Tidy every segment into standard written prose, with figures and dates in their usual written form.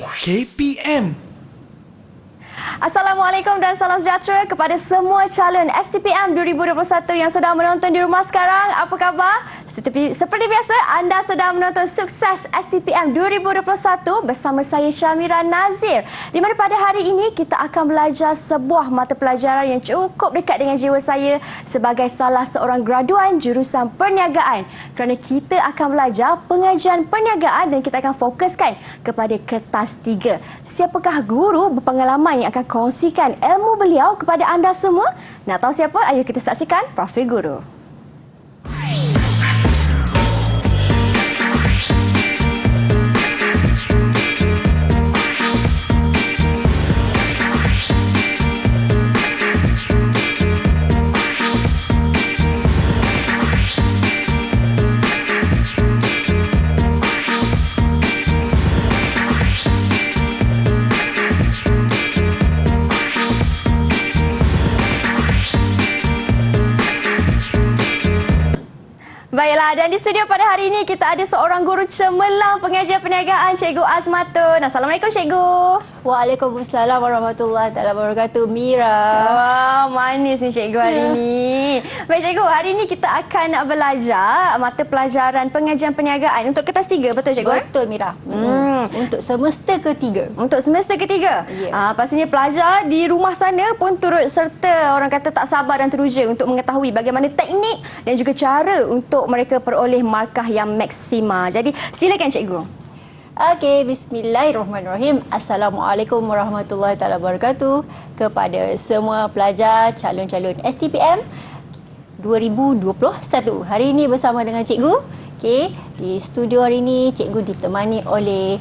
KPM. Assalamualaikum dan salam sejahtera kepada semua calon STPM 2021 yang sedang menonton di rumah sekarang. Apa khabar? Seperti biasa, anda sedang menonton Sukses STPM 2021 bersama saya Syamira Nazir. Di mana pada hari ini kita akan belajar sebuah mata pelajaran yang cukup dekat dengan jiwa saya sebagai salah seorang graduan jurusan perniagaan. Kerana kita akan belajar pengajian perniagaan dan kita akan fokuskan kepada kertas 3. Siapakah guru berpengalaman yang akan kongsikan ilmu beliau kepada anda semua? Nak tahu siapa? Ayo kita saksikan profil guru. Baiklah, dan di studio pada hari ini kita ada seorang guru cemerlang pengajian perniagaan, Cikgu Azmatun. Assalamualaikum, Cikgu. Waalaikumsalam warahmatullahi wabarakatuh. Mira. Wah, manis ni Cikgu hari ini. Baik, Cikgu, hari ini kita akan nak belajar mata pelajaran pengajian perniagaan untuk kertas 3, betul Cikgu? Betul, Mira. Untuk semester ketiga. Untuk semester ketiga. Ya. Pastinya pelajar di rumah sana pun turut serta, orang kata tak sabar dan teruja untuk mengetahui bagaimana teknik dan juga cara untuk mereka peroleh markah yang maksima. Jadi silakan Cikgu. Okey, bismillahirrahmanirrahim. Assalamualaikum warahmatullahi wabarakatuh kepada semua pelajar calon-calon STPM 2021. Hari ini bersama dengan Cikgu. Okey, di studio hari ini Cikgu ditemani oleh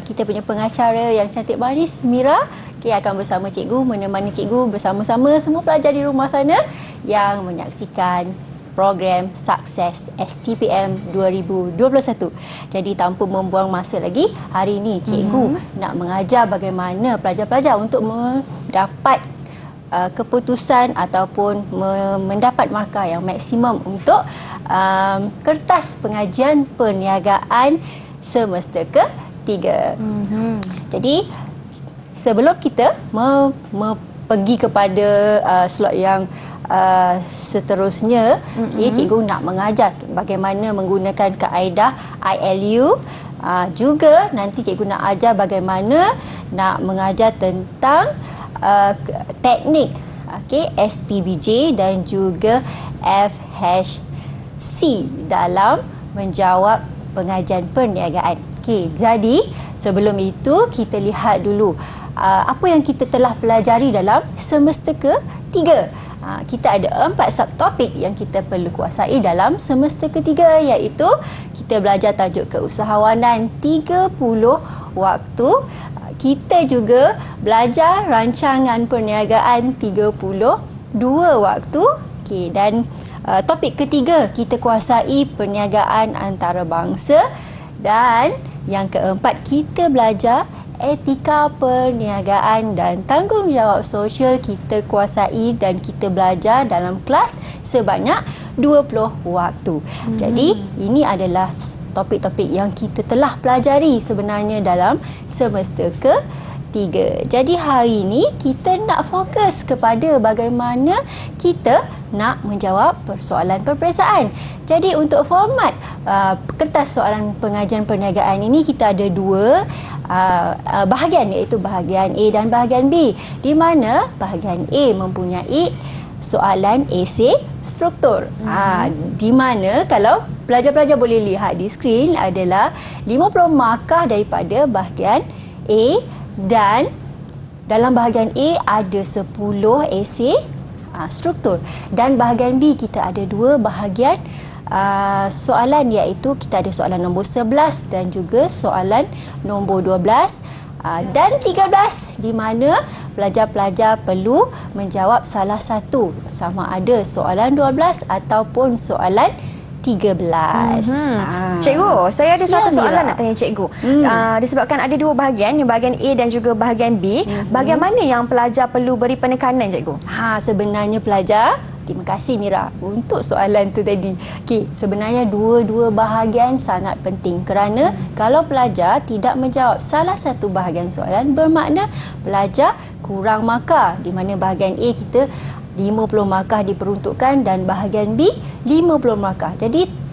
kita punya pengacara yang cantik manis, Mira. Okey, akan bersama Cikgu, menemani Cikgu bersama-sama semua pelajar di rumah sana yang menyaksikan program Sukses STPM 2021. Jadi tanpa membuang masa lagi, hari ini Cikgu nak mengajar bagaimana pelajar-pelajar untuk mendapat keputusan ataupun mendapat markah yang maksimum untuk kertas pengajian perniagaan semester ke-3. Jadi sebelum kita pergi kepada slot yang seterusnya, Cikgu nak mengajar bagaimana menggunakan kaedah ILU. Juga nanti Cikgu nak ajar bagaimana nak mengajar tentang teknik SPBJ dan juga FHC dalam menjawab pengajian perniagaan. Jadi sebelum itu kita lihat dulu apa yang kita telah pelajari dalam semester ke-3. Kita ada 4 subtopik yang kita perlu kuasai dalam semester ke-3, iaitu kita belajar tajuk keusahawanan 30 waktu. Kita juga belajar rancangan perniagaan 32 waktu. Dan topik ketiga kita kuasai perniagaan antarabangsa. Dan yang keempat kita belajar etika perniagaan dan tanggungjawab sosial. Kita kuasai dan kita belajar dalam kelas sebanyak 20 waktu. Jadi ini adalah topik-topik yang kita telah pelajari sebenarnya dalam semester ke-3. Jadi hari ini kita nak fokus kepada bagaimana kita nak menjawab persoalan peperiksaan. Jadi untuk format kertas soalan pengajian perniagaan ini kita ada 2 bahagian, iaitu bahagian A dan bahagian B, di mana bahagian A mempunyai soalan esei struktur. Di mana kalau pelajar-pelajar boleh lihat di skrin adalah 50 markah daripada bahagian A, dan dalam bahagian A ada 10 esei struktur, dan bahagian B kita ada 2 bahagian soalan, iaitu kita ada soalan nombor 11 dan juga soalan nombor 12 dan 13, di mana pelajar-pelajar perlu menjawab salah satu, sama ada soalan 12 ataupun soalan 13. Cikgu, saya ada satu soalan Mira. nak tanya Cikgu. Disebabkan ada 2 bahagian, bahagian A dan juga bahagian B, bahagian mana yang pelajar perlu beri penekanan Cikgu? Sebenarnya pelajar Terima kasih Mira untuk soalan tu tadi. Okey, sebenarnya dua-dua bahagian sangat penting kerana kalau pelajar tidak menjawab salah satu bahagian soalan bermakna pelajar kurang markah, di mana bahagian A kita 50 markah diperuntukkan dan bahagian B 50 markah. Jadi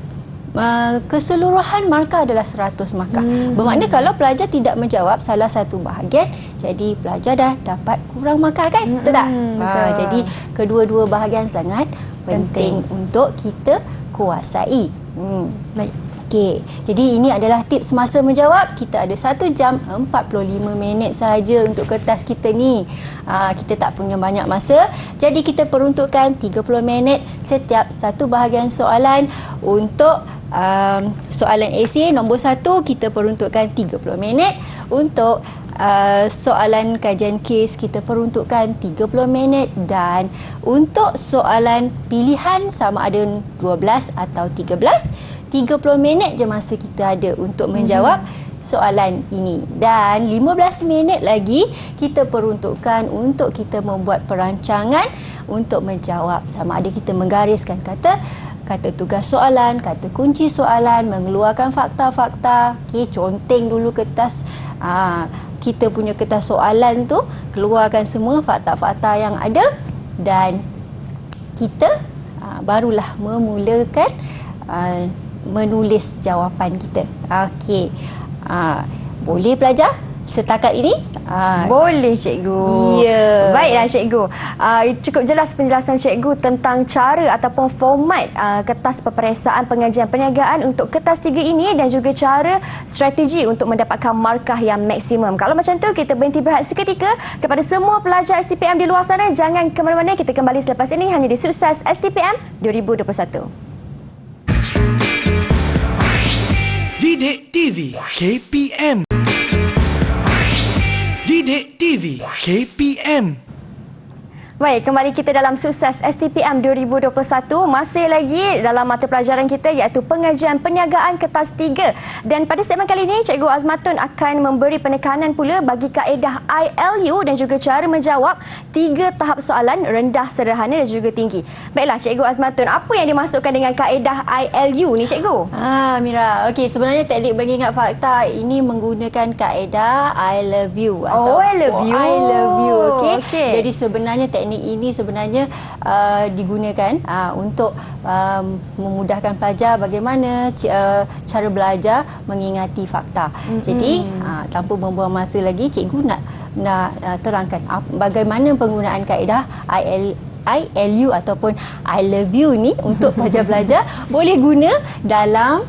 keseluruhan markah adalah 100 markah. Bermakna kalau pelajar tidak menjawab salah satu bahagian, jadi pelajar dah dapat kurang markah kan? Betul tak? Betul. Jadi kedua-dua bahagian sangat penting untuk kita kuasai. Baik. Okey, jadi ini adalah tips masa menjawab. Kita ada 1 jam 45 minit sahaja untuk kertas kita ni. Kita tak punya banyak masa. Jadi kita peruntukkan 30 minit setiap satu bahagian soalan. Untuk soalan esei nombor 1 kita peruntukkan 30 minit. Untuk soalan kajian kes kita peruntukkan 30 minit, dan untuk soalan pilihan sama ada 12 atau 30 minit je masa kita ada untuk menjawab soalan ini. Dan 15 minit lagi kita peruntukkan untuk kita membuat perancangan untuk menjawab, sama ada kita menggariskan kata tugas soalan, kata kunci soalan, mengeluarkan fakta-fakta. Okey, conteng dulu kertas kita punya kertas soalan tu, keluarkan semua fakta-fakta yang ada, dan kita barulah memulakan menulis jawapan kita. Okey. Boleh pelajar setakat ini? Boleh cikgu. Ya. Baiklah cikgu. Cukup jelas penjelasan cikgu tentang cara ataupun format kertas peperiksaan pengajian perniagaan untuk kertas 3 ini, dan juga cara strategi untuk mendapatkan markah yang maksimum. Kalau macam tu kita berhenti berehat seketika. Kepada semua pelajar STPM di luar sana, jangan ke mana-mana, kita kembali selepas ini hanya di Sukses STPM 2021. Didik TV KPM. Didik TV KPM. Baik, kembali kita dalam Sukses STPM 2021. Masih lagi dalam mata pelajaran kita iaitu pengajian perniagaan kertas 3. Dan pada segmen kali ini, Cikgu Azmatun akan memberi penekanan pula bagi kaedah ILU dan juga cara menjawab 3 tahap soalan rendah, sederhana dan juga tinggi. Baiklah Cikgu Azmatun, apa yang dimaksudkan dengan kaedah ILU ni Cikgu? Mira. Okey, sebenarnya teknik mengingat fakta ini menggunakan kaedah I love you I love you. I love you. Okey. Okey. Jadi sebenarnya teknik ini sebenarnya digunakan untuk memudahkan pelajar bagaimana cara belajar mengingati fakta. Jadi tanpa membuang masa lagi, cikgu nak terangkan bagaimana penggunaan kaedah ILU ataupun I love you ni untuk pelajar-pelajar boleh guna dalam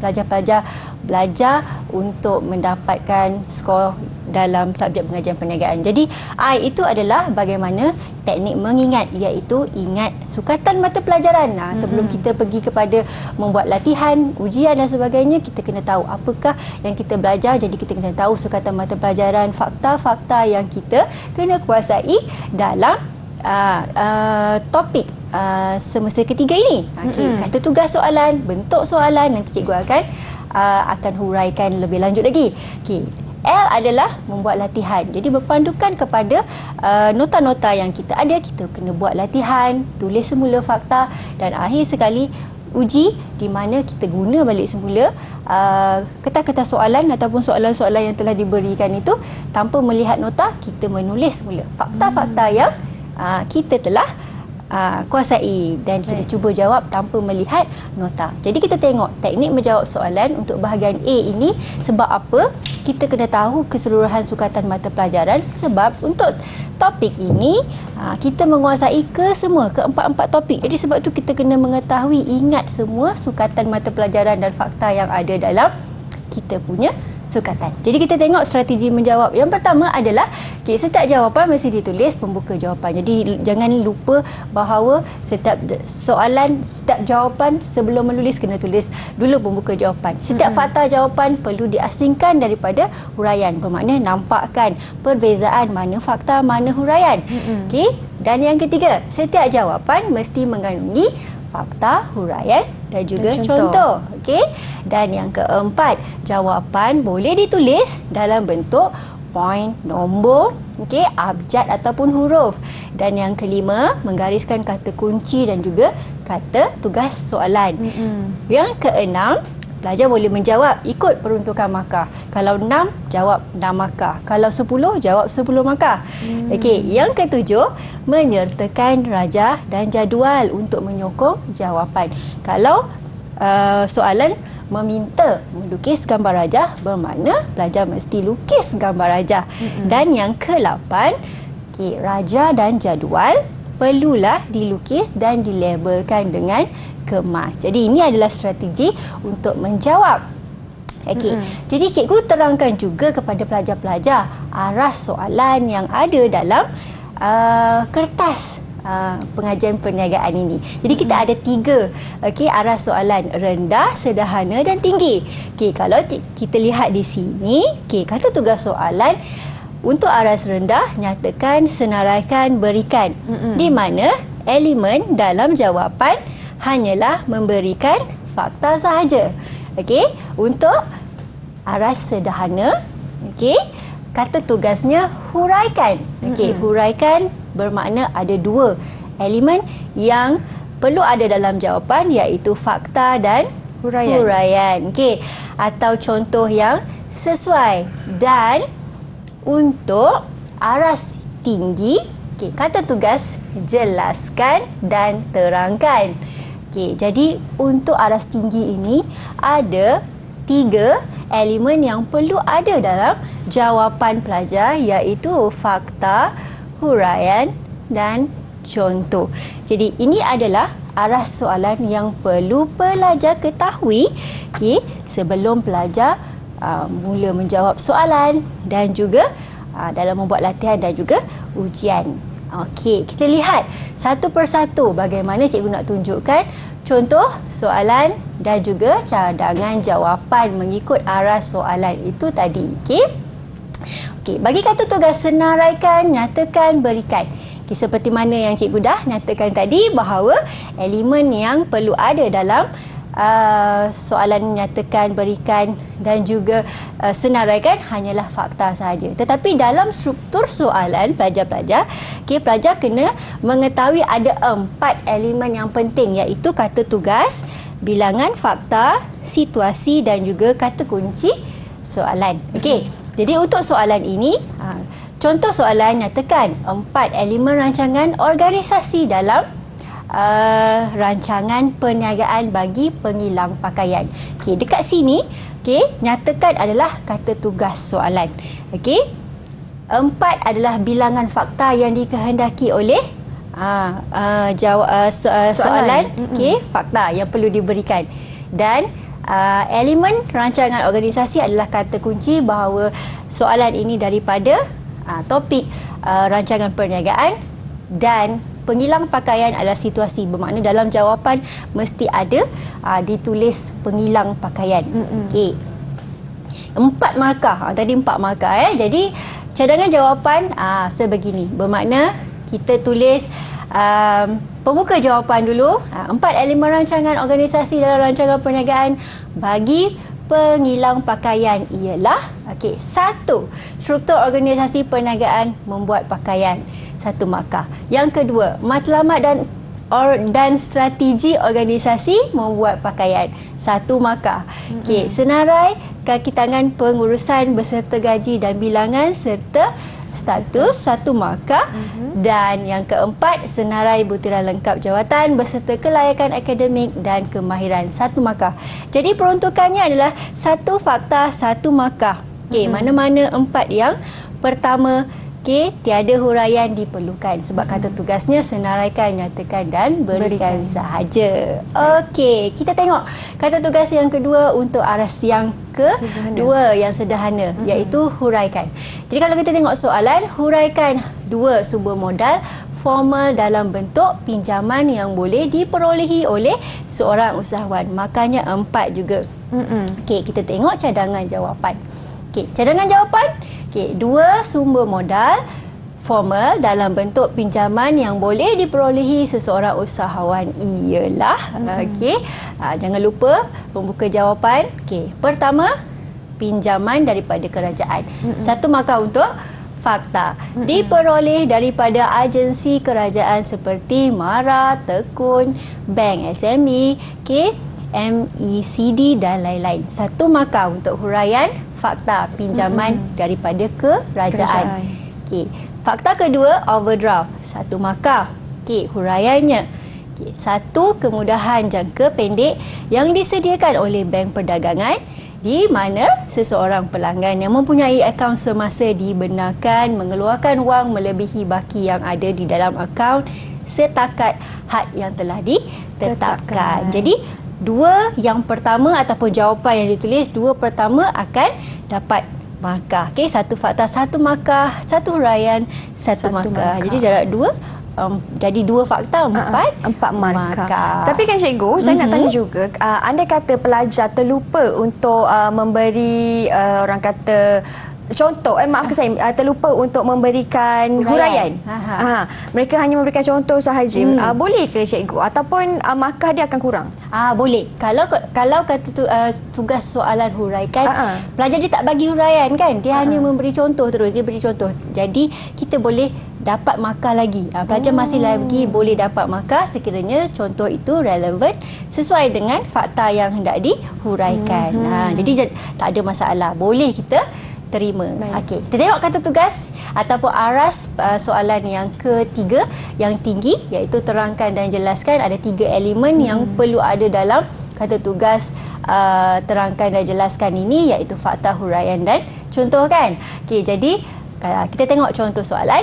pelajar-pelajar belajar untuk mendapatkan skor dalam subjek pengajian perniagaan. Jadi I itu adalah bagaimana teknik mengingat, iaitu ingat sukatan mata pelajaran. Sebelum kita pergi kepada membuat latihan, ujian dan sebagainya, kita kena tahu apakah yang kita belajar. Jadi kita kena tahu sukatan mata pelajaran, fakta-fakta yang kita kena kuasai dalam topik semester ketiga ini. Kata tugas soalan, bentuk soalan, nanti cikgu akan huraikan lebih lanjut lagi. L adalah membuat latihan. Jadi berpandukan kepada nota-nota yang kita ada, kita kena buat latihan, tulis semula fakta, dan akhir sekali uji, di mana kita guna balik semula kertas-kertas soalan ataupun soalan-soalan yang telah diberikan itu. Tanpa melihat nota, kita menulis semula fakta-fakta yang kita telah kuasai, dan kita cuba jawab tanpa melihat nota. Jadi kita tengok teknik menjawab soalan untuk bahagian A ini. Sebab apa? Kita kena tahu keseluruhan sukatan mata pelajaran, sebab untuk topik ini kita menguasai keempat-empat topik. Jadi sebab tu kita kena mengetahui, ingat semua sukatan mata pelajaran dan fakta yang ada dalam kita punya sukatan. Jadi kita tengok strategi menjawab. Yang pertama adalah setiap jawapan mesti ditulis pembuka jawapan. Jadi jangan lupa bahawa setiap soalan, setiap jawapan sebelum menulis kena tulis dulu pembuka jawapan. Setiap fakta jawapan perlu diasingkan daripada huraian. Bermakna nampakkan perbezaan mana fakta, mana huraian. Okey. Dan yang ketiga, setiap jawapan mesti mengandungi fakta, huraian dan juga contoh. Okey. Dan yang keempat, jawapan boleh ditulis dalam bentuk point, nombor, abjad ataupun huruf. Dan yang kelima, menggariskan kata kunci dan juga kata tugas soalan. Yang keenam, pelajar boleh menjawab ikut peruntukan markah. Kalau 6, jawab 6 markah. Kalau 10, jawab 10 markah. Yang ketujuh, menyertakan rajah dan jadual untuk menyokong jawapan. Kalau soalan meminta melukis gambar rajah, bermakna pelajar mesti lukis gambar rajah. Dan yang ke-8, rajah dan jadual perlulah dilukis dan dilabelkan dengan kemas. Jadi ini adalah strategi untuk menjawab. Jadi cikgu terangkan juga kepada pelajar-pelajar arah soalan yang ada dalam kertas pengajian perniagaan ini. Jadi kita ada 3 arah soalan: rendah, sederhana dan tinggi. Kalau kita lihat di sini, kata tugas soalan untuk arah rendah, nyatakan, senaraikan, berikan. Di mana elemen dalam jawapan hanyalah memberikan fakta sahaja. Untuk arah sederhana, kata tugasnya huraikan. Huraikan bermakna ada 2 elemen yang perlu ada dalam jawapan, iaitu fakta dan huraian. Atau contoh yang sesuai. Dan untuk aras tinggi, kata tugas jelaskan dan terangkan. Jadi untuk aras tinggi ini ada 3 elemen yang perlu ada dalam jawapan pelajar, iaitu fakta, huraian dan contoh. Jadi ini adalah arah soalan yang perlu pelajar ketahui sebelum pelajar mula menjawab soalan dan juga dalam membuat latihan dan juga ujian. Kita lihat satu persatu bagaimana cikgu nak tunjukkan contoh soalan dan juga cadangan jawapan mengikut arah soalan itu tadi. Bagi kata tugas senaraikan, nyatakan, berikan. Seperti mana yang cikgu dah nyatakan tadi, bahawa elemen yang perlu ada dalam soalan nyatakan, berikan dan juga senaraikan hanyalah fakta sahaja. Tetapi dalam struktur soalan pelajar-pelajar, pelajar kena mengetahui ada 4 elemen yang penting, iaitu kata tugas, bilangan fakta, situasi dan juga kata kunci soalan. Jadi untuk soalan ini, contoh soalan nyatakan 4 elemen rancangan organisasi dalam rancangan perniagaan bagi pengilang pakaian. Dekat sini, nyatakan adalah kata tugas soalan. 4 adalah bilangan fakta yang dikehendaki oleh soalan fakta yang perlu diberikan. Dan elemen rancangan organisasi adalah kata kunci bahawa soalan ini daripada topik rancangan perniagaan, dan pengilang pakaian adalah situasi, bermakna dalam jawapan mesti ada ditulis pengilang pakaian. 4 markah. Tadi 4 markah. Jadi cadangan jawapan sebegini, bermakna kita tulis pembuka jawapan dulu. 4 elemen rancangan organisasi dalam rancangan perniagaan bagi pengilang pakaian ialah 1. Struktur organisasi perniagaan membuat pakaian, 1 markah. Yang kedua, matlamat dan strategi organisasi membuat pakaian, 1 markah. Senarai kaki tangan pengurusan beserta gaji dan bilangan serta status, 1 markah. Dan yang keempat, senarai butiran lengkap jawatan beserta kelayakan akademik dan kemahiran, 1 markah. Jadi peruntukannya adalah 1 fakta, 1 markah. Mana-mana 4 yang pertama, tiada huraian diperlukan sebab kata tugasnya senaraikan, nyatakan dan berikan sahaja. Kita tengok kata tugas yang kedua untuk aras yang kedua, yang sederhana, iaitu huraikan. Jadi kalau kita tengok soalan, huraikan 2 sumber modal formal dalam bentuk pinjaman yang boleh diperolehi oleh seorang usahawan. Makanya 4 juga. Kita tengok cadangan jawapan. Cadangan jawapan, 2 sumber modal formal dalam bentuk pinjaman yang boleh diperolehi seseorang usahawan ialah jangan lupa pembuka jawapan. Pertama, pinjaman daripada kerajaan. 1 markah untuk fakta. Diperoleh daripada agensi kerajaan seperti MARA, Tekun, Bank SME, MECD dan lain-lain. 1 markah untuk huraian fakta pinjaman daripada kerajaan. Okey. Fakta kedua, overdraft. 1 markah. Okey, huraiannya. Okey, 1 kemudahan jangka pendek yang disediakan oleh Bank Perdagangan di mana seseorang pelanggan yang mempunyai akaun semasa dibenarkan mengeluarkan wang melebihi baki yang ada di dalam akaun setakat had yang telah ditetapkan. Jadi, 2 yang pertama ataupun jawapan yang ditulis, 2 pertama akan dapat markah. Okey, 1 fakta, 1 markah, 1 huraian, 1 markah. Jadi jarak 2 jadi 2 fakta, 4 markah. Tapi kan cikgu, saya nak tanya juga, anda kata pelajar terlupa untuk memberi orang kata contoh, maafkan saya, terlupa untuk memberikan huraian. Mereka hanya memberikan contoh sahaja. Boleh ke cikgu? Ataupun markah dia akan kurang? Boleh. Kalau kata tugas soalan huraikan, pelajar dia tak bagi huraian kan? Dia hanya memberi contoh terus. Dia beri contoh. Jadi, kita boleh dapat markah lagi. Pelajar masih lagi boleh dapat markah sekiranya contoh itu relevan sesuai dengan fakta yang hendak dihuraikan. Jadi, tak ada masalah. Boleh kita terima. Okey, kita tengok kata tugas ataupun aras soalan yang ketiga yang tinggi, iaitu terangkan dan jelaskan. Ada 3 elemen yang perlu ada dalam kata tugas terangkan dan jelaskan ini, iaitu fakta, huraian dan contoh kan. Okey, jadi kita tengok contoh soalan.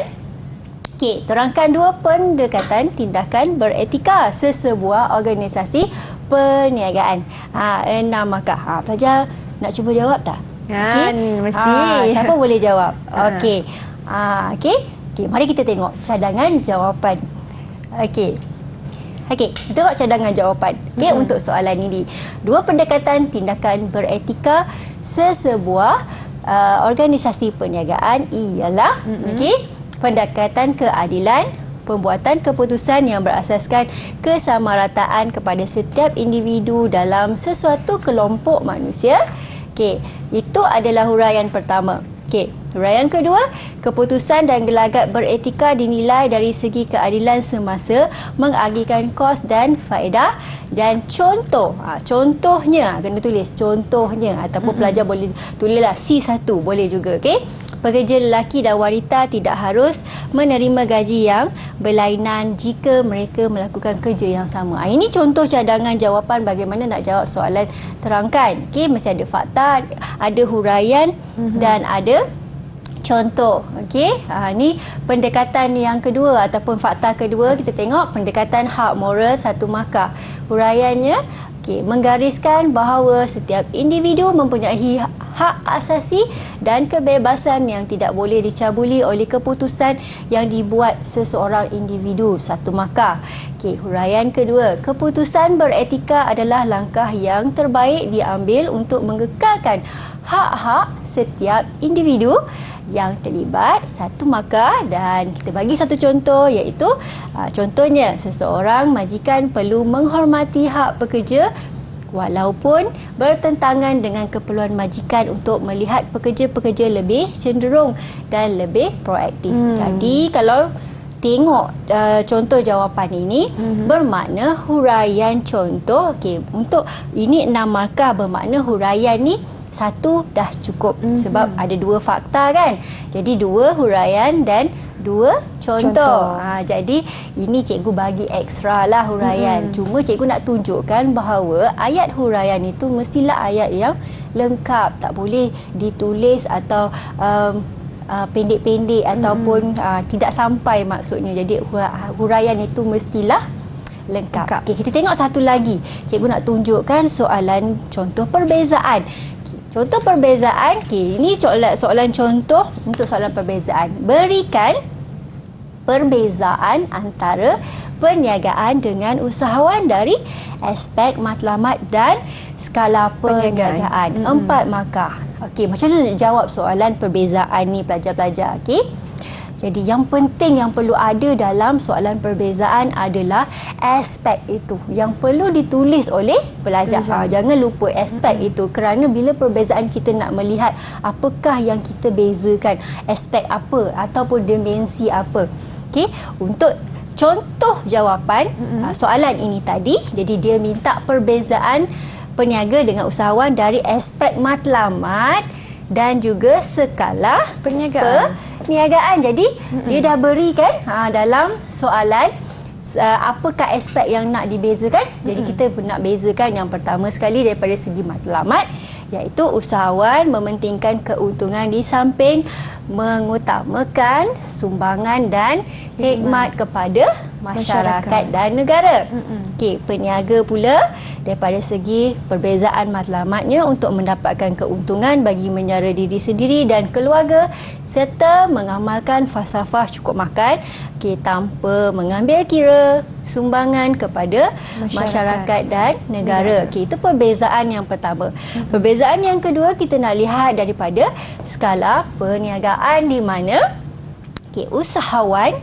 Okey, terangkan 2 pendekatan tindakan beretika sesebuah organisasi perniagaan. 6 markah. Pelajar nak cuba jawab tak? Kan, mesti. Siapa boleh jawab? Okey. Okey, mari kita tengok cadangan jawapan. Okey, kita tengok cadangan jawapan. Okey, untuk soalan ini. 2 pendekatan tindakan beretika sesebuah organisasi perniagaan ialah okey, pendekatan keadilan, pembuatan keputusan yang berasaskan kesamarataan kepada setiap individu dalam sesuatu kelompok manusia. Okey, itu adalah huraian pertama. Okey, huraian kedua, keputusan dan gelagat beretika dinilai dari segi keadilan semasa mengagihkan kos dan faedah. Dan contoh, contohnya kena tulis contohnya, ataupun pelajar boleh tulislah C1 boleh juga. Okey, pekerja lelaki dan wanita tidak harus menerima gaji yang berlainan jika mereka melakukan kerja yang sama. Ini contoh cadangan jawapan bagaimana nak jawab soalan terangkan. Okey, mesti ada fakta, ada huraian dan ada contoh. Okey, ini pendekatan yang kedua ataupun fakta kedua. Kita tengok pendekatan hak moral, 1 markah. Huraiannya, okey, menggariskan bahawa setiap individu mempunyai hak asasi dan kebebasan yang tidak boleh dicabuli oleh keputusan yang dibuat seseorang individu. 1 markah. Okey, huraian kedua, keputusan beretika adalah langkah yang terbaik diambil untuk mengekalkan hak-hak setiap individu yang terlibat. 1 markah. Dan kita bagi 1 contoh, iaitu contohnya seseorang majikan perlu menghormati hak pekerja walaupun bertentangan dengan keperluan majikan untuk melihat pekerja-pekerja lebih cenderung dan lebih proaktif. Jadi kalau tengok contoh jawapan ini, bermakna huraian contoh, okey, untuk ini 6 markah, bermakna huraian ni 1 dah cukup sebab ada 2 fakta kan. Jadi 2 huraian dan 2 contoh. Jadi ini cikgu bagi ekstra lah huraian. Cuma cikgu nak tunjukkan bahawa ayat huraian itu mestilah ayat yang lengkap. Tak boleh ditulis atau pendek-pendek ataupun tidak sampai maksudnya. Jadi huraian itu mestilah lengkap. Okey, kita tengok satu lagi. Cikgu nak tunjukkan soalan contoh perbezaan. Contoh perbezaan, ini soalan contoh untuk soalan perbezaan. Berikan perbezaan antara perniagaan dengan usahawan dari aspek matlamat dan skala perniagaan. 4 markah. Okey, macam mana nak jawab soalan perbezaan ni pelajar-pelajar? Okey. Jadi yang penting yang perlu ada dalam soalan perbezaan adalah aspek itu yang perlu ditulis oleh pelajar. Jangan lupa aspek itu, kerana bila perbezaan kita nak melihat apakah yang kita bezakan, aspek apa ataupun dimensi apa. Okey, untuk contoh jawapan soalan ini tadi, jadi dia minta perbezaan peniaga dengan usahawan dari aspek matlamat dan juga skala perniagaan. Jadi dia dah berikan dalam soalan apakah aspek yang nak dibezakan. Jadi kita nak bezakan yang pertama sekali daripada segi matlamat, iaitu usahawan mementingkan keuntungan di samping mengutamakan sumbangan dan khidmat kepada masyarakat dan negara. Okey, peniaga pula daripada segi perbezaan matlamatnya untuk mendapatkan keuntungan bagi menyara diri sendiri dan keluarga serta mengamalkan falsafah cukup makan, tanpa mengambil kira sumbangan kepada masyarakat dan negara. Itu perbezaan yang pertama. Perbezaan yang kedua, kita nak lihat daripada skala perniagaan, di mana usahawan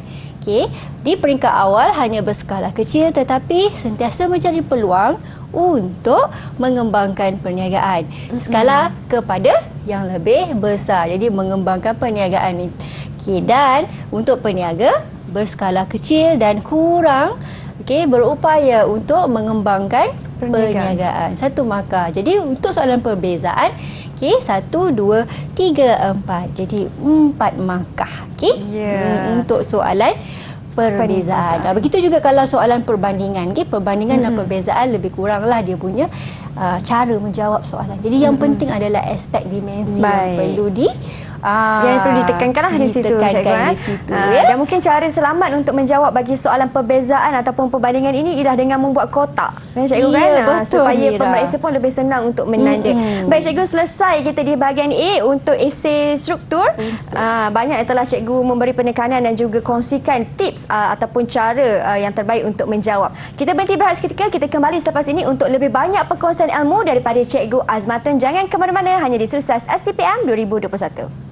di peringkat awal hanya berskala kecil tetapi sentiasa mencari peluang untuk mengembangkan perniagaan. Skala kepada yang lebih besar, jadi mengembangkan perniagaan ini. Dan untuk peniaga berskala kecil dan kurang berupaya untuk mengembangkan perniagaan. Satu markah. Jadi untuk soalan perbezaan, 1, 2, 3, 4. Jadi 4 markah. Untuk soalan perbezaan. Begitu juga kalau soalan perbandingan. Perbandingan dan perbezaan lebih kuranglah dia punya cara menjawab soalan. Jadi yang penting adalah aspek dimensi yang perlu yang perlu ditekankanlah di situ, cikgu. Dan mungkin cara selamat untuk menjawab bagi soalan perbezaan ataupun perbandingan ini ialah dengan membuat kotak, kan cikgu, betul, supaya Mira. pemeriksa pun lebih senang untuk menanda. Baik cikgu, selesai kita di bahagian A untuk esei struktur. Banyak telah cikgu memberi penekanan dan juga kongsikan tips ataupun cara yang terbaik untuk menjawab. Kita berhenti berehat seketika, kita kembali selepas ini untuk lebih banyak perkongsian ilmu daripada Cikgu Azmatun. Jangan ke mana-mana, hanya di Sukses STPM 2021.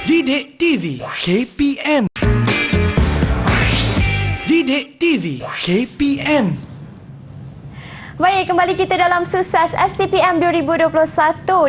Didik TV KPM. Didik TV KPM. Baik, kembali kita dalam Sukses STPM 2021,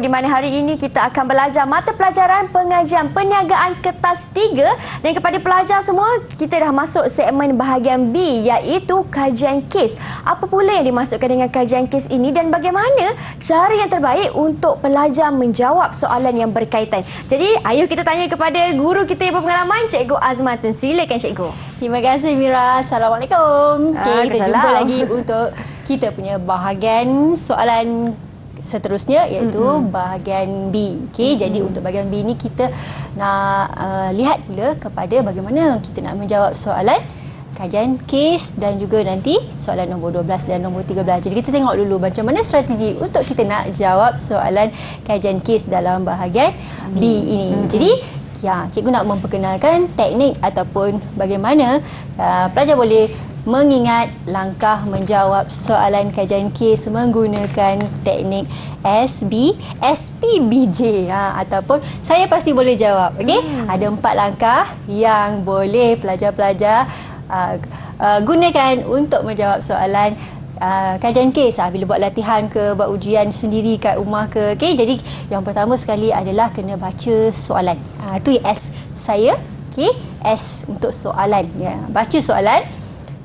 di mana hari ini kita akan belajar mata pelajaran pengajian perniagaan kertas 3, dan kepada pelajar semua kita dah masuk segmen bahagian B, iaitu kajian kes. Apa pula yang dimasukkan dengan kajian kes ini dan bagaimana cara yang terbaik untuk pelajar menjawab soalan yang berkaitan. Jadi ayo kita tanya kepada guru kita yang berpengalaman, Cikgu Azmatun. Silakan cikgu. Terima kasih Mira. Assalamualaikum. Kita jumpa lagi untuk kita punya bahagian soalan seterusnya, iaitu bahagian B. Jadi untuk bahagian B ni kita nak lihat pula kepada bagaimana kita nak menjawab soalan kajian kes dan juga nanti soalan nombor 12 dan nombor 13. Jadi kita tengok dulu macam mana strategi untuk kita nak jawab soalan kajian kes dalam bahagian B ini. Jadi cikgu nak memperkenalkan teknik ataupun bagaimana pelajar boleh mengingat langkah menjawab soalan kajian kes menggunakan teknik SPBJ ataupun saya pasti boleh jawab. Ada 4 langkah yang boleh pelajar-pelajar gunakan untuk menjawab soalan kajian kes bila buat latihan ke, buat ujian sendiri kat rumah ke. Jadi yang pertama sekali adalah kena baca soalan. Itu S saya. S untuk soalan. Baca soalan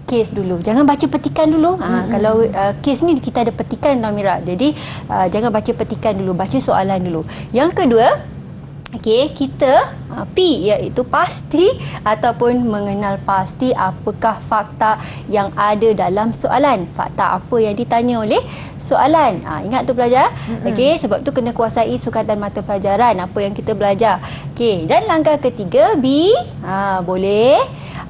kes dulu. Jangan baca petikan dulu. Kalau kes ni kita ada petikan tau Mira. Jadi jangan baca petikan dulu, baca soalan dulu. Yang kedua, kita P, iaitu pasti ataupun mengenal pasti apakah fakta yang ada dalam soalan. Fakta apa yang ditanya oleh soalan. Ingat tu pelajar. Sebab tu kena kuasai sukatan mata pelajaran apa yang kita belajar. Dan langkah ketiga B, boleh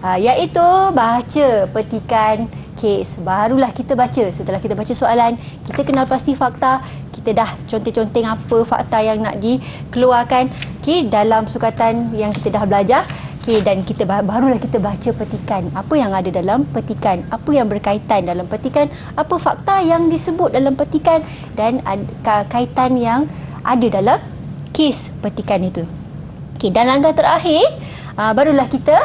iaitu baca petikan kes. Barulah kita baca. Setelah kita baca soalan, kita kenal pasti fakta, kita dah conteng-conteng apa fakta yang nak dikeluarkan dalam sukatan yang kita dah belajar. Dan kita barulah kita baca petikan. Apa yang ada dalam petikan, apa yang berkaitan dalam petikan, apa fakta yang disebut dalam petikan dan kaitan yang ada dalam kes petikan itu. Okey, dan langkah terakhir barulah kita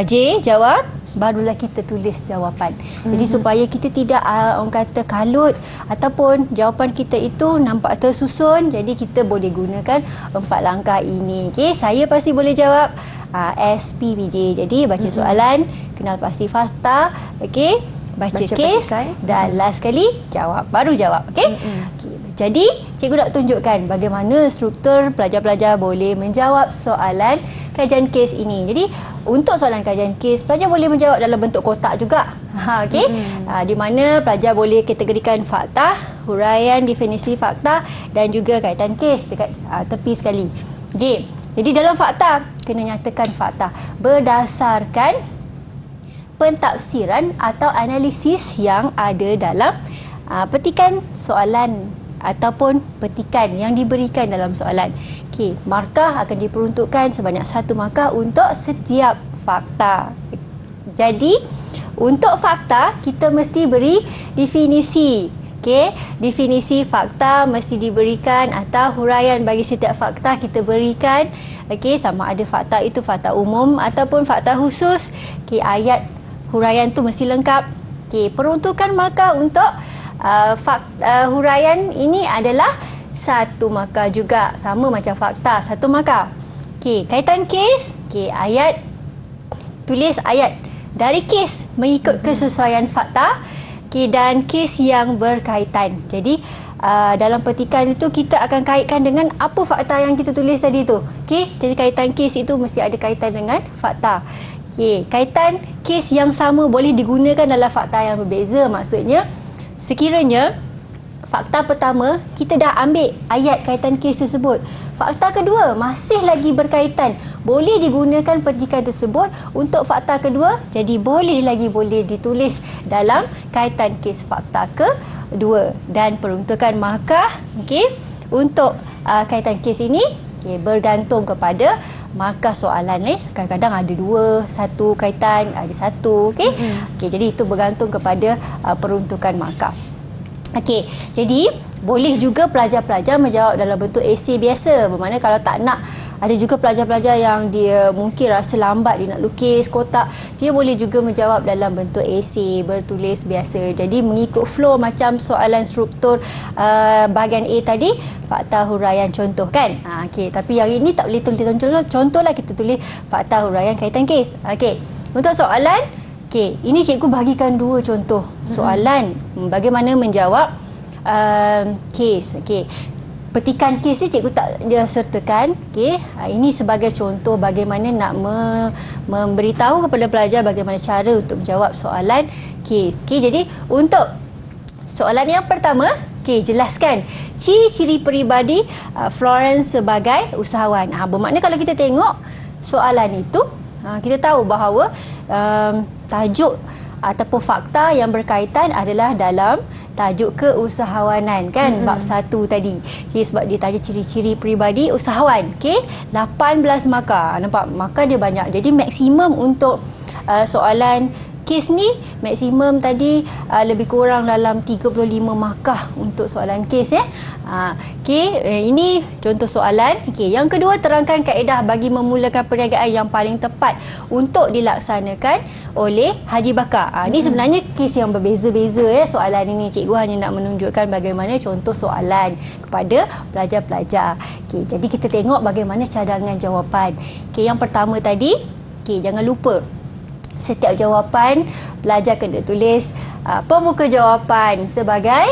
J jawab, barulah kita tulis jawapan. Jadi supaya kita tidak orang kata kalut ataupun jawapan kita itu nampak tersusun, jadi kita boleh gunakan 4 langkah ini. Okey, saya pasti boleh jawab SPBJ. Jadi baca soalan, kenal pasti fakta, okey, baca kes dan last sekali jawab, baru jawab. Okey. Okey, jadi cikgu nak tunjukkan bagaimana struktur pelajar-pelajar boleh menjawab soalan kajian kes ini. Jadi untuk soalan kajian kes, pelajar boleh menjawab dalam bentuk kotak juga. Okey. Di mana pelajar boleh kategorikan fakta, huraian definisi fakta dan juga kaitan kes dekat tepi sekali. Okey. Jadi dalam fakta kena nyatakan fakta berdasarkan pentafsiran atau analisis yang ada dalam petikan soalan ataupun petikan yang diberikan dalam soalan. Okey, markah akan diperuntukkan sebanyak 1 markah untuk setiap fakta. Jadi, untuk fakta kita mesti beri definisi. Okey, definisi fakta mesti diberikan atau huraian bagi setiap fakta kita berikan. Okey, sama ada fakta itu fakta umum ataupun fakta khusus. Okey, ayat huraian tu mesti lengkap. Okey, peruntukan markah untuk huraian ini adalah 1 markah juga, sama macam fakta 1 markah. Okey, kaitan kes, okey, ayat, tulis ayat dari kes mengikut kesesuaian fakta, okey, dan kes yang berkaitan. Jadi dalam petikan itu kita akan kaitkan dengan apa fakta yang kita tulis tadi tu. Okey, jadi kaitan kes itu mesti ada kaitan dengan fakta. Okey, kaitan kes yang sama boleh digunakan dalam fakta yang berbeza. Maksudnya sekiranya fakta pertama kita dah ambil ayat kaitan kes tersebut, fakta kedua masih lagi berkaitan, boleh digunakan petikan tersebut untuk fakta kedua, jadi boleh ditulis dalam kaitan kes fakta kedua. Dan peruntukan markah, okey, untuk kaitan kes ini, okey, bergantung kepada markah soalan. Kadang-kadang ada 2, 1 kaitan, ada 1, okey. Okey, jadi itu bergantung kepada peruntukan markah. Okey, jadi boleh juga pelajar-pelajar menjawab dalam bentuk esei biasa. Bermakna kalau tak nak, ada juga pelajar-pelajar yang dia mungkin rasa lambat, dia nak lukis kotak, dia boleh juga menjawab dalam bentuk esei bertulis biasa. Jadi mengikut flow macam soalan struktur bahagian A tadi, fakta huraian contoh kan. Okey, tapi yang ini tak boleh tulis contoh lah, kita tulis fakta huraian kaitan kes. Okey, untuk soalan, okey, ini cikgu bagikan 2 contoh soalan bagaimana menjawab kes. Okey, petikan kes ni cikgu tak sertakan. Okey, ini sebagai contoh bagaimana nak memberitahu kepada pelajar bagaimana cara untuk menjawab soalan kes. Okey, jadi untuk soalan yang pertama, okey, jelaskan ciri-ciri peribadi Florence sebagai usahawan. Bermakna kalau kita tengok soalan itu, kita tahu bahawa tajuk ataupun fakta yang berkaitan adalah dalam tajuk keusahawanan kan, bab 1 tadi. Okay, sebab dia tajuk ciri-ciri peribadi usahawan. Okay, 18 markah. Nampak markah dia banyak. Jadi maksimum untuk soalan kes ni, maksimum tadi lebih kurang dalam 35 markah untuk soalan kes ya. Okey, ini contoh soalan. Okey, yang kedua, terangkan kaedah bagi memulakan perniagaan yang paling tepat untuk dilaksanakan oleh Haji Bakar. Ini sebenarnya kes yang berbeza-beza ya soalan ini. Cikgu hanya nak menunjukkan bagaimana contoh soalan kepada pelajar-pelajar. Okey, jadi kita tengok bagaimana cadangan jawapan. Okey, yang pertama tadi, okey, jangan lupa setiap jawapan pelajar kena tulis pembuka jawapan sebagai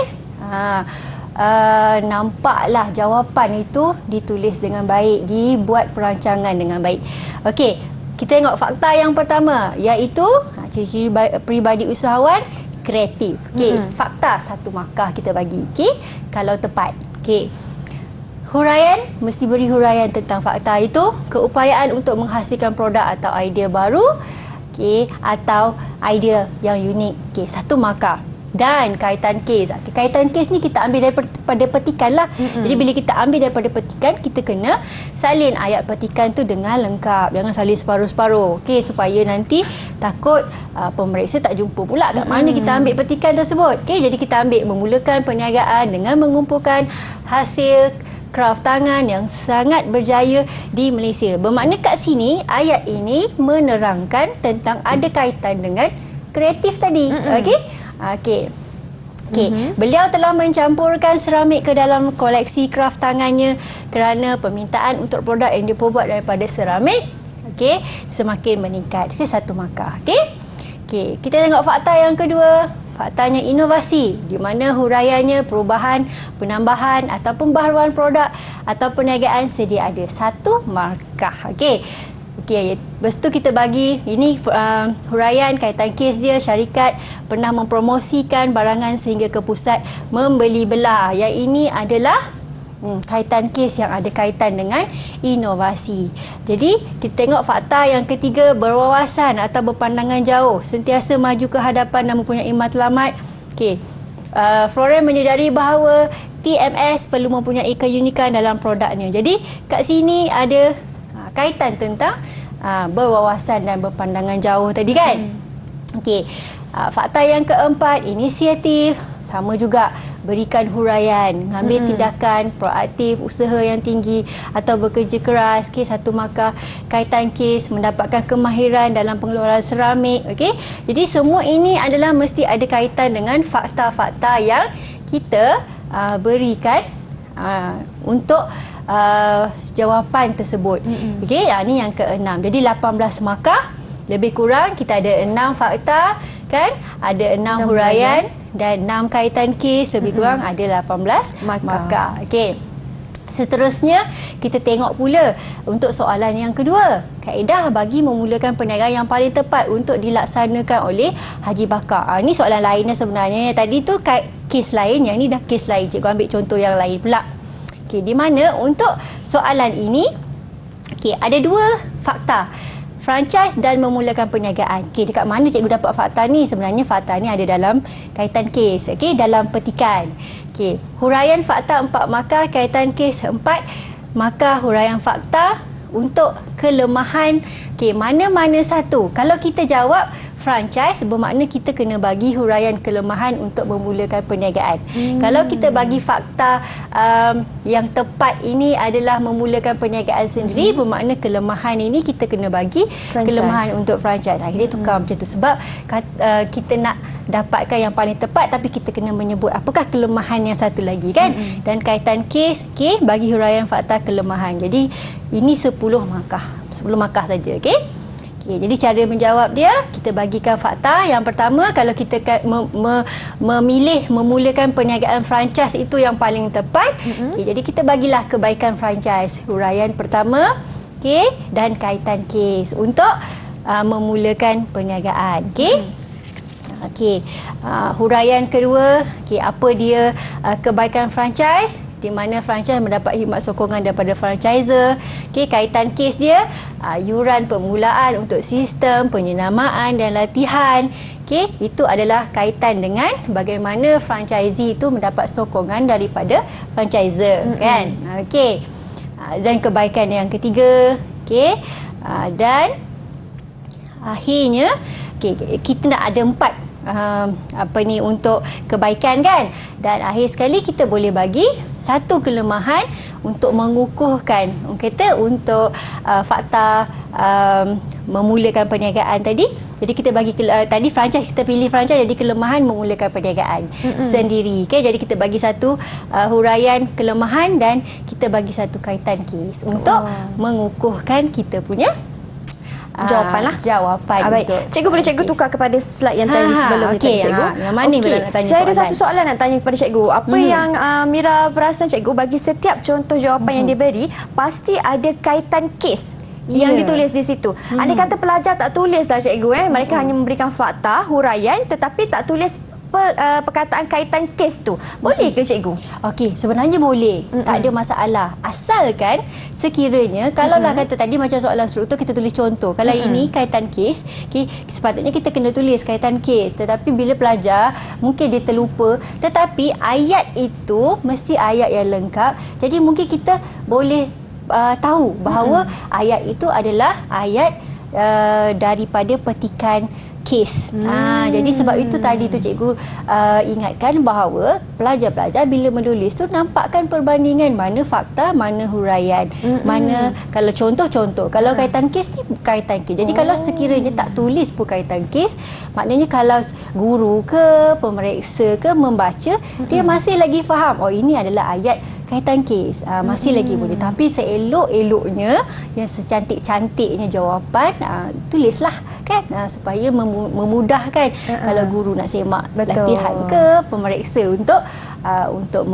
nampaklah jawapan itu ditulis dengan baik, dibuat perancangan dengan baik. Okey, kita tengok fakta yang pertama, iaitu ciri-ciri peribadi usahawan kreatif. Okey, fakta 1 markah kita bagi. Okey, kalau tepat. Okey, huraian, mesti beri huraian tentang fakta itu, keupayaan untuk menghasilkan produk atau idea baru, okey, atau idea yang unik. Okey, 1 markah. Dan kaitan kes. Kaitan kes ni kita ambil daripada petikan lah. Jadi bila kita ambil daripada petikan, kita kena salin ayat petikan tu dengan lengkap. Jangan salin separuh-separuh. Okey, supaya nanti takut pemeriksa tak jumpa pula kat mana kita ambil petikan tersebut. Okey, jadi kita ambil memulakan perniagaan dengan mengumpulkan hasil kraft tangan yang sangat berjaya di Malaysia. Bermakna kat sini ayat ini menerangkan tentang ada kaitan dengan kreatif tadi. Okey. Beliau telah mencampurkan seramik ke dalam koleksi kraft tangannya kerana permintaan untuk produk yang diperbuat daripada seramik semakin meningkat. Satu markah. Kita tengok fakta yang kedua. Faktanya inovasi, di mana huraiannya perubahan, penambahan atau pembaharuan produk atau perniagaan sedia ada. 1 markah. Lepas tu kita bagi ini huraian kaitan kes dia. Syarikat pernah mempromosikan barangan sehingga ke pusat membeli belah. Yang ini adalah kaitan kes yang ada kaitan dengan inovasi. Jadi kita tengok fakta yang ketiga, berwawasan atau berpandangan jauh, sentiasa maju ke hadapan dan mempunyai matlamat. Floren menyedari bahawa TMS perlu mempunyai keunikan dalam produknya. Jadi kat sini ada kaitan tentang berwawasan dan berpandangan jauh tadi kan. Fakta yang keempat, inisiatif, sama juga berikan huraian, mengambil tindakan proaktif, usaha yang tinggi atau bekerja keras. 1 markah. Kaitan kes, mendapatkan kemahiran dalam pengeluaran seramik. Jadi semua ini adalah mesti ada kaitan dengan fakta-fakta yang kita berikan untuk jawapan tersebut. Ini yang keenam. Jadi 18 markah. Lebih kurang kita ada 6 fakta kan, ada 6 huraian dan 6 kaitan kes, lebih kurang ada 18 markah. Seterusnya kita tengok pula untuk soalan yang kedua. Kaedah bagi memulakan perniagaan yang paling tepat untuk dilaksanakan oleh Haji Bakar. Ini soalan lainnya sebenarnya. Tadi tu kes lain, yang ni dah kes lain. Cikgu ambil contoh yang lain pula. Di mana untuk soalan ini ada 2 fakta. Franchise dan memulakan perniagaan. Dekat mana cikgu dapat fakta ni? Sebenarnya fakta ni ada dalam kaitan kes. Dalam petikan. Huraian fakta 4 markah, kaitan kes 4 markah. Huraian fakta untuk kelemahan. Mana-mana satu. Kalau kita jawab franchise, bermakna kita kena bagi huraian kelemahan untuk memulakan perniagaan. Kalau kita bagi fakta yang tepat ini adalah memulakan perniagaan sendiri, bermakna kelemahan ini kita kena bagi kelemahan untuk franchise. Akhirnya tukar macam tu. Sebab kita nak dapatkan yang paling tepat, tapi kita kena menyebut apakah kelemahan yang satu lagi kan. Dan kaitan kes, bagi huraian fakta kelemahan. Jadi ini 10 markah. 10 markah saja. Jadi cara menjawab dia, kita bagikan fakta. Yang pertama, kalau kita memilih memulakan perniagaan franchise itu yang paling tepat. Jadi kita bagilah kebaikan franchise. Huraian pertama, dan kaitan kes untuk memulakan perniagaan. Huraian kedua, apa dia kebaikan franchise? Di mana franchise mendapat khidmat sokongan daripada franchiser. Kaitan kes dia, yuran permulaan untuk sistem, penyenamaan dan latihan. Itu adalah kaitan dengan bagaimana franchisee itu mendapat sokongan daripada franchiser kan. Dan kebaikan yang ketiga, dan akhirnya kita nak ada 4 untuk kebaikan kan. Dan akhir sekali kita boleh bagi 1 kelemahan untuk mengukuhkan untuk fakta memulakan perniagaan tadi. Jadi kita bagi tadi franchise, kita pilih franchise, jadi kelemahan memulakan perniagaan sendiri. Jadi kita bagi 1 huraian kelemahan dan kita bagi 1 kaitan kes untuk mengukuhkan kita punya jawapan Baik. Cikgu boleh cikgu tukar kepada slide yang tadi sebelum ni cikgu. Yang mana Mira nak tanya Saya soalan? ada satu soalan nak tanya kepada cikgu. Apa yang Mira perasan cikgu, bagi setiap contoh jawapan yang diberi pasti ada kaitan kes yang ditulis di situ. Andai kata pelajar tak tulis dah cikgu, mereka hanya memberikan fakta, huraian tetapi tak tulis perkataan kaitan kes tu. Boleh ke cikgu? Sebenarnya boleh. Tak ada masalah. Asalkan sekiranya, kalaulah kata tadi macam soalan struktur kita tulis contoh. Kalau ini kaitan kes, sepatutnya kita kena tulis kaitan kes. Tetapi bila pelajar, mungkin dia terlupa. Tetapi ayat itu mesti ayat yang lengkap. Jadi mungkin kita boleh tahu bahawa ayat itu adalah ayat daripada petikan kes. Jadi sebab itu tadi tu cikgu ingatkan bahawa pelajar-pelajar bila menulis tu nampakkan perbandingan mana fakta, mana huraian, mana kalau contoh-contoh. Kalau kaitan kes ni kaitan kes. Jadi kalau sekiranya tak tulis pun kaitan kes, maknanya kalau guru ke pemeriksa ke membaca, dia masih lagi faham, oh ini adalah ayat kaitan kes, masih lagi boleh. Tapi seelok-eloknya, yang secantik-cantiknya jawapan, tulislah kan, supaya memudahkan kalau guru nak semak latihan ke pemeriksa untuk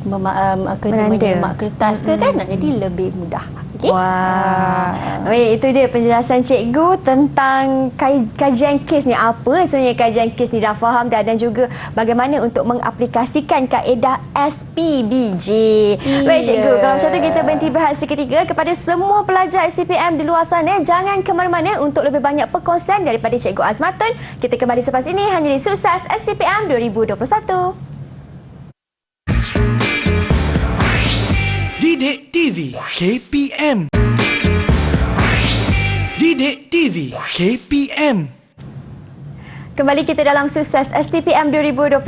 menyemak kertas ke kan, jadi lebih mudah. Okay? Wah. Baik, itu dia penjelasan cikgu tentang kajian kes ni. Apa sebenarnya kajian kes ni, dah faham dah, dan juga bagaimana untuk mengaplikasikan kaedah SPBJ. Baik cikgu, kalau macam tu kita berhenti berehat seketika. Kepada semua pelajar STPM di luar sana, jangan ke mana-mana untuk lebih banyak perkongsian daripada Cikgu Azmatun. Kita kembali selepas ini hanya di Sukses STPM 2021. Didik TV KPM. Didik TV KPM. Kembali kita dalam Sukses STPM 2021.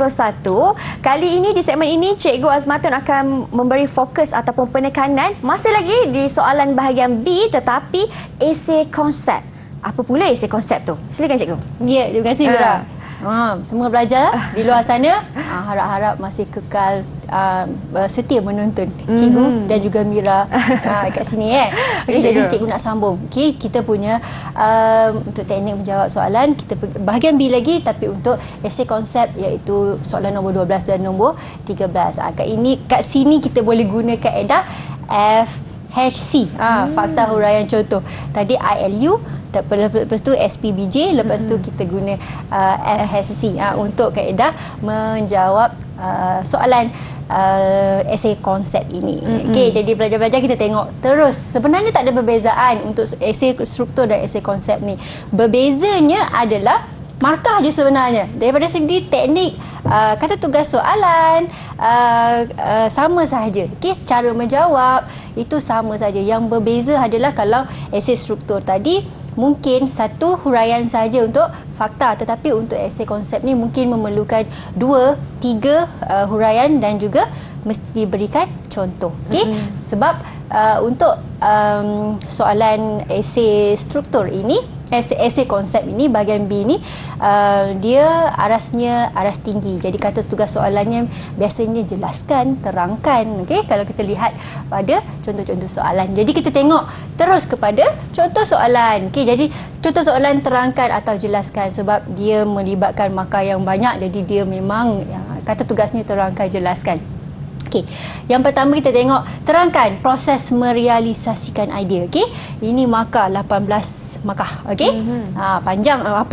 Kali ini di segmen ini Cikgu Azmatun akan memberi fokus ataupun penekanan masih lagi di soalan bahagian B, tetapi esei konsep. Apa pula esei konsep tu? Silakan cikgu. Ya, terima kasih Mira. Semua pelajar di luar sana harap-harap masih kekal setia menonton cikgu dan juga Mira kat sini Okay, jadi cikgu nak sambung. Okay, kita punya untuk teknik menjawab soalan, kita bahagian B lagi, tapi untuk esei konsep, iaitu soalan nombor 12 dan nombor 13. Kat sini kita boleh guna kaedah FHC, fakta huraian contoh. Tadi ILU, lepas tu SPBJ, lepas tu kita guna FHC untuk kaedah menjawab soalan esei konsep ini. Okey, jadi pelajar-pelajar kita tengok terus. Sebenarnya tak ada perbezaan untuk esei struktur dan esei konsep ni. Berbezanya adalah markah je sebenarnya. Daripada segi teknik kata tugas soalan sama sahaja. Okey, cara menjawab itu sama saja. Yang berbeza adalah kalau esei struktur tadi mungkin satu huraian saja untuk fakta, tetapi untuk esei konsep ni mungkin memerlukan 2-3 huraian dan juga mesti diberikan contoh. Okey, sebab untuk soalan esei struktur ini, esei konsep ini, bahagian B ni, dia arasnya aras tinggi. Jadi kata tugas soalannya biasanya jelaskan, terangkan. Okey, kalau kita lihat pada contoh-contoh soalan. Jadi kita tengok terus kepada contoh soalan. Okey, jadi contoh soalan terangkan atau jelaskan, sebab dia melibatkan markah yang banyak. Jadi dia memang kata tugasnya terangkan, jelaskan. Okey, yang pertama kita tengok terangkan proses merealisasikan idea. Okey, ini markah 18 markah. Okey, panjang lah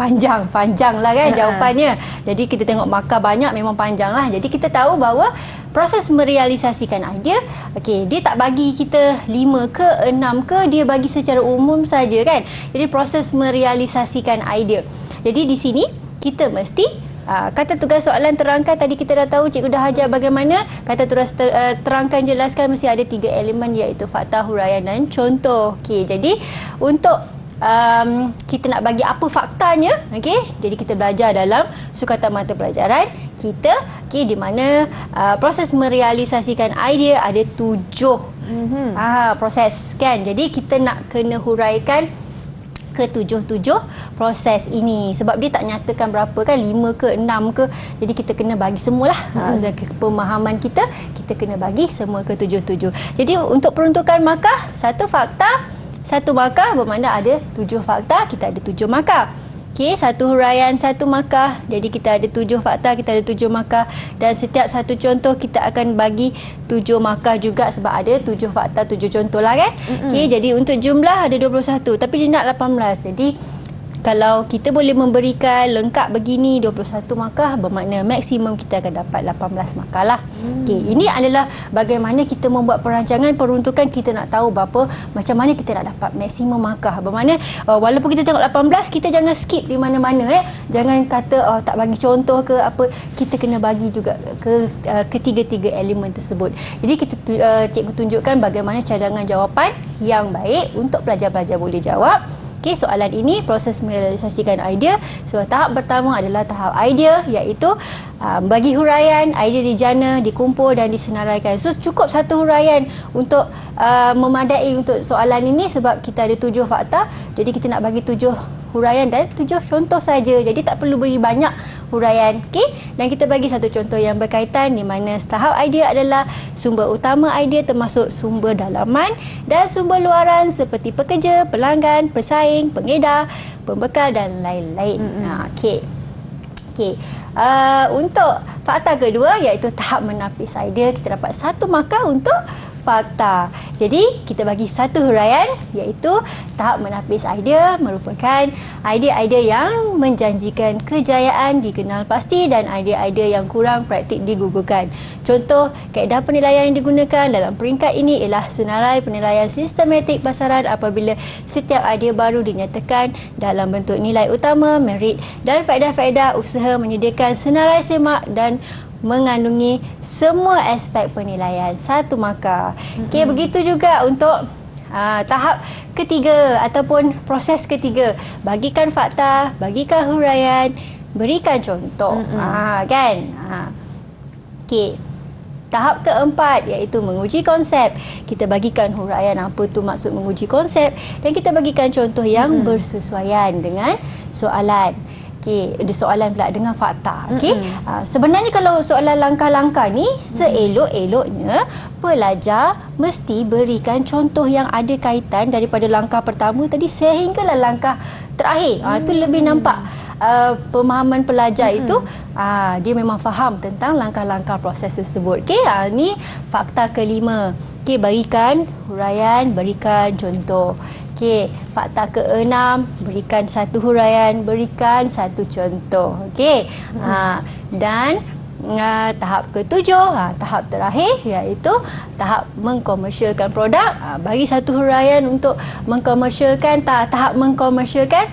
kan jawapannya. Jadi kita tengok markah banyak, memang panjang lah. Jadi kita tahu bahawa proses merealisasikan idea, okey, dia tak bagi kita 5 ke 6 ke, dia bagi secara umum saja kan. Jadi proses merealisasikan idea. Jadi di sini kita mesti kata tugas soalan terangkan, tadi kita dah tahu, cikgu dah ajar bagaimana kata tugas terangkan, jelaskan, mesti ada 3 elemen, iaitu fakta, huraian dan contoh. Okey, jadi untuk kita nak bagi apa faktanya, okey, jadi kita belajar dalam sukatan mata pelajaran kita, okey, di mana proses merealisasikan idea ada 7 proses kan. Jadi kita nak kena huraikan ke 7 proses ini, sebab dia tak nyatakan berapa kan, 5 ke 6 ke, jadi kita kena bagi semualah. Pemahaman kita kena bagi semua ke 7. Jadi untuk peruntukan markah, 1 fakta 1 markah, bermakna ada 7 fakta, kita ada 7 markah. Okey, 1 huraian 1 markah, jadi kita ada 7 fakta, kita ada 7 markah, dan setiap satu contoh kita akan bagi 7 markah juga, sebab ada 7 fakta 7 contoh lah kan. Okey, jadi untuk jumlah ada 21, tapi dia nak 18. Jadi kalau kita boleh memberikan lengkap begini 21 markah, bermakna maksimum kita akan dapat 18 markah lah. Okey, ini adalah bagaimana kita membuat perancangan peruntukan. Kita nak tahu berapa, macam mana kita nak dapat maksimum markah. Bermakna walaupun kita tengok 18, kita jangan skip di mana-mana. Jangan kata tak bagi contoh ke apa, kita kena bagi juga ke ketiga-tiga elemen tersebut. Jadi kita cikgu tunjukkan bagaimana cadangan jawapan yang baik untuk pelajar-pelajar boleh jawab. Okey, soalan ini proses merealisasikan idea. So, tahap pertama adalah tahap idea, iaitu bagi huraian, idea dijana, dikumpul dan disenaraikan. So, cukup satu huraian untuk memadai untuk soalan ini sebab kita ada 7 fakta. Jadi, kita nak bagi 7 huraian dan 7 contoh saja. Jadi, tak perlu beri banyak huraian. Okey, dan kita bagi satu contoh yang berkaitan di mana tahap idea adalah sumber utama idea termasuk sumber dalaman dan sumber luaran seperti pekerja, pelanggan, pesaing, pengedar, pembekal dan lain-lain. Okey. Okey. Untuk fakta kedua iaitu tahap menapis idea, kita dapat 1 markah untuk fakta. Jadi, kita bagi satu huraian iaitu tahap menapis idea merupakan idea-idea yang menjanjikan kejayaan dikenal pasti dan idea-idea yang kurang praktik digugurkan. Contoh, kaedah penilaian yang digunakan dalam peringkat ini ialah senarai penilaian sistematik pasaran apabila setiap idea baru dinyatakan dalam bentuk nilai utama, merit dan faedah-faedah usaha menyediakan senarai semak dan mengandungi semua aspek penilaian, 1 markah. Okey, begitu juga untuk tahap ketiga ataupun proses ketiga. Bagikan fakta, bagikan huraian, berikan contoh. Kan? Okey. Tahap keempat iaitu menguji konsep. Kita bagikan huraian apa tu maksud menguji konsep dan kita bagikan contoh yang bersesuaian dengan soalan. Okey, ada soalan pula dengan fakta. Okey. Sebenarnya kalau soalan langkah-langkah ni seelok-eloknya pelajar mesti berikan contoh yang ada kaitan daripada langkah pertama tadi sehinggalah langkah terakhir. Itu lebih nampak pemahaman pelajar itu dia memang faham tentang langkah-langkah proses tersebut. Okey, ni fakta kelima. Okey, berikan huraian, berikan contoh. Okey, fakta keenam, berikan satu huraian, berikan satu contoh. Okey. Dan tahap ketujuh, tahap terakhir iaitu tahap mengkomersialkan produk. Bagi satu huraian untuk mengkomersialkan, tahap mengkomersialkan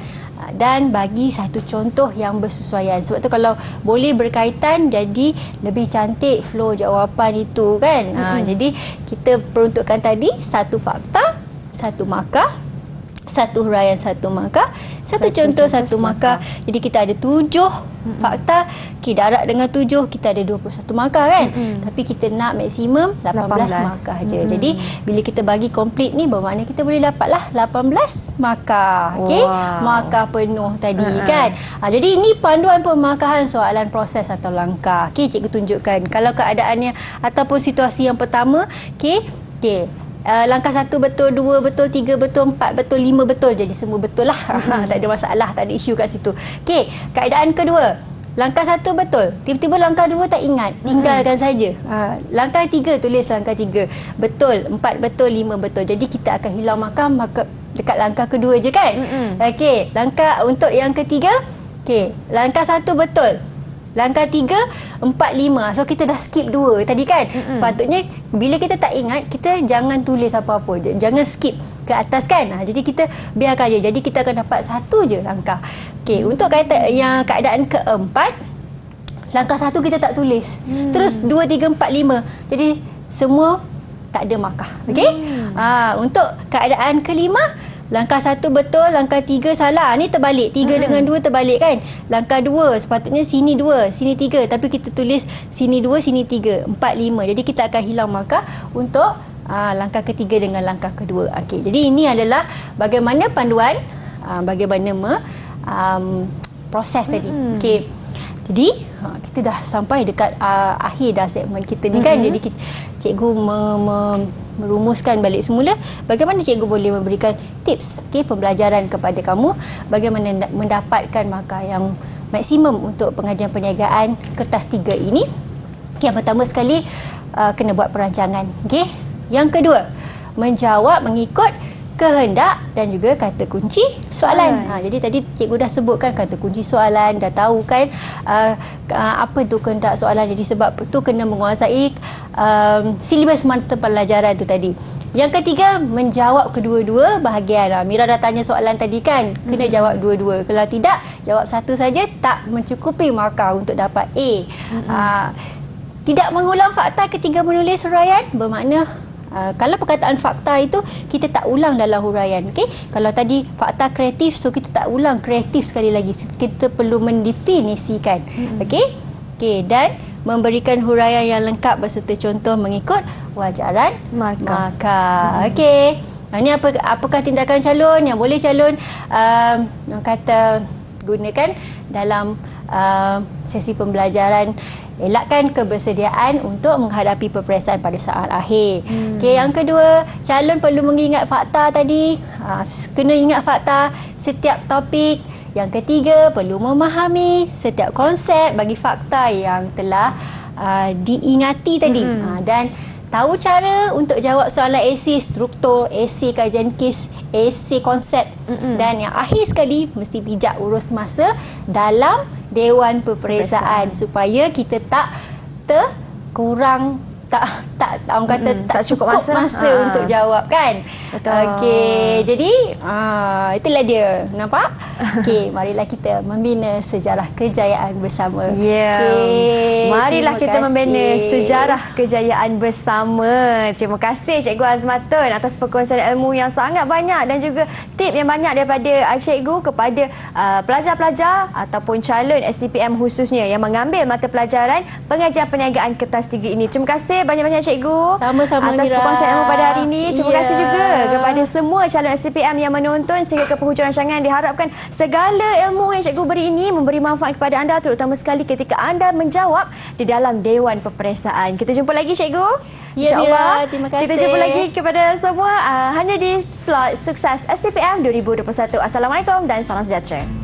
dan bagi satu contoh yang bersesuaian. Sebab tu kalau boleh berkaitan jadi lebih cantik flow jawapan itu kan. Jadi kita peruntukkan tadi satu fakta, satu markah, satu huraian, satu markah, satu contoh, satu markah. Jadi kita ada 7 fakta, darab dengan 7 kita ada 21 markah kan. Tapi kita nak maksimum 18 markah je. Jadi bila kita bagi komplit ni bermakna kita boleh dapatlah 18 markah. Okey, markah penuh tadi kan. Jadi ini panduan pemarkahan soalan proses atau langkah. Okey, cikgu tunjukkan kalau keadaannya ataupun situasi yang pertama, okey. Langkah 1 betul, 2 betul, 3 betul, 4 betul, 5 betul. Jadi semua betul lah. Tak ada masalah, tak ada isu kat situ. Okey, keadaan kedua. Langkah 1 betul. Tiba-tiba langkah 2 tak ingat. Tinggalkan saja. Langkah 3, tulis langkah 3. Betul, 4 betul, 5 betul. Jadi kita akan hilang markah dekat langkah kedua je kan. Okey, langkah untuk yang ketiga. Okey, langkah 1 betul. Langkah 3, 4, 5. So kita dah skip 2 tadi kan. Sepatutnya bila kita tak ingat, kita jangan tulis apa-apa. Jangan skip ke atas kan. Jadi kita biarkan je. Jadi kita akan dapat satu je langkah. Okey, untuk keadaan keempat, langkah 1 kita tak tulis. Terus 2, 3, 4, 5. Jadi semua tak ada markah. Okey? Untuk keadaan kelima, langkah 1 betul, langkah 3 salah. Ni terbalik. 3 dengan 2 terbalik kan. Langkah 2 sepatutnya sini 2, sini 3. Tapi kita tulis sini 2, sini 3, 4, 5. Jadi kita akan hilang markah untuk langkah ketiga dengan langkah kedua. Okey, jadi ini adalah bagaimana panduan, bagaimana proses tadi. Okey. Jadi kita dah sampai dekat akhir dah segmen kita ni kan. Jadi cikgu merumuskan balik semula bagaimana cikgu boleh memberikan tips pembelajaran kepada kamu bagaimana mendapatkan markah yang maksimum untuk pengajian perniagaan kertas 3 ini. Yang pertama sekali kena buat perancangan. Okey. Yang kedua, menjawab mengikut kehendak dan juga kata kunci soalan. Jadi tadi cikgu dah sebutkan kata kunci soalan, dah tahu kan apa tu kehendak soalan. Jadi sebab tu kena menguasai silibus mata pelajaran tu tadi. Yang ketiga, menjawab kedua-dua bahagian. Mira dah tanya soalan tadi kan, kena jawab dua-dua. Kalau tidak, jawab satu saja tak mencukupi markah untuk dapat A. Tidak mengulang fakta ketika menulis huraian bermakna Kalau perkataan fakta itu kita tak ulang dalam huraian. Okey, kalau tadi fakta kreatif, so kita tak ulang kreatif sekali lagi. Kita perlu mendefinisikan. Okey, dan memberikan huraian yang lengkap berserta contoh mengikut wajaran markah. Okey. Ini apakah tindakan calon yang boleh calon orang kata gunakan dalam sesi pembelajaran. Elakkan kebersediaan untuk menghadapi peperiksaan pada saat akhir. Okey, yang kedua, calon perlu mengingat fakta tadi. Kena ingat fakta setiap topik. Yang ketiga, perlu memahami setiap konsep bagi fakta yang telah diingati tadi. Dan tahu cara untuk jawab soalan esei struktur, esei kajian kes, esei konsep. Dan yang akhir sekali, mesti bijak urus masa dalam Dewan Peperiksaan supaya kita tak terkurang, orang kata tak cukup masa untuk jawab kan. Betul. Okey, jadi itulah dia. Nampak? Okey, marilah kita membina sejarah kejayaan bersama. Okay. Marilah kita Terima membina kasih. sejarah kejayaan bersama. Terima kasih Cikgu Azmatun atas perkongsian ilmu yang sangat banyak dan juga tip yang banyak daripada Cikgu kepada pelajar-pelajar ataupun calon STPM khususnya yang mengambil mata pelajaran pengajian perniagaan kertas 3 ini. Terima kasih banyak-banyak Cikgu Sama-sama, atas Mira. perkongsian ilmu pada hari ini. Terima Ya. kasih juga kepada semua calon STPM yang menonton sehingga ke penghujung rancangan. Diharapkan segala ilmu yang Cikgu beri ini memberi manfaat kepada anda, terutama sekali ketika anda menjawab di dalam Dewan Peperiksaan. Kita jumpa lagi Cikgu. Ya, InsyaAllah. Mira, terima kasih. Kita jumpa lagi kepada semua hanya di slot Sukses STPM 2021. Assalamualaikum dan salam sejahtera.